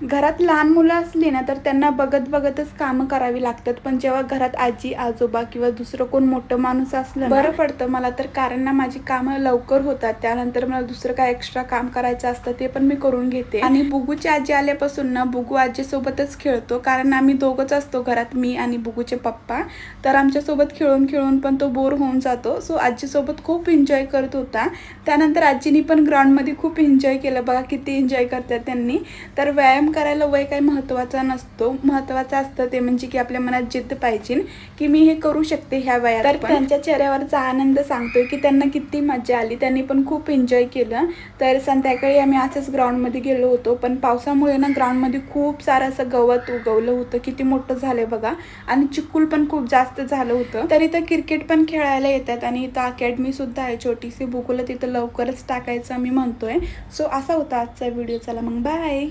घरात लहान मुलं असली ना तर त्यांना बघत बघतच कामं करावी लागतात, पण जेव्हा घरात आजी आजोबा किंवा दुसरं कोण मोठं माणूस असलं बरं पडतं मला तर, कारण ना माझी कामं लवकर होतात. त्यानंतर मला दुसरं काय एक्स्ट्रा काम करायचं असतं ते पण मी करून घेते. आणि बुगूची आजी आल्यापासून ना बुगू आजीसोबतच खेळतो, कारण आम्ही दोघंच असतो घरात, मी आणि बुगूचे पप्पा. तर आमच्यासोबत खेळून खेळून पण तो बोर होऊन जातो. सो आजीसोबत खूप एन्जॉय करत होता. त्यानंतर आजीनी पण ग्राउंडमध्ये खूप एन्जॉय केलं. बघा किती एन्जॉय करतात त्यांनी. तर व्यायाम करायला वय काही महत्त्वाचा नसतो, महत्त्वाचं असतं ते म्हणजे की आपल्या मनात जिद्द पाहिजे की मी हे करू शकते ह्या वयात. तर त्यांच्या चेहऱ्यावरचा आनंद सांगतोय की त्यांना किती मजा आली, त्यांनी पण खूप एन्जॉय केलं. तर संध्याकाळी आम्ही असंच ग्राउंडमध्ये गेलो होतो, पण पावसामुळे ना ग्राउंडमध्ये खूप सारं असं गवत उगवलं होतं, किती मोठं झालंय बघा, आणि चिखल पण खूप जास्त झालं होतं. तर इथं क्रिकेट पण खेळायला येतात आणि इथं अकॅडमी सुद्धा आहे छोटीशी. बुगूला तिथं लवकरच टाकायचं मी म्हणतोय. सो असा होता आजचा व्हिडिओ. चला मग बाय.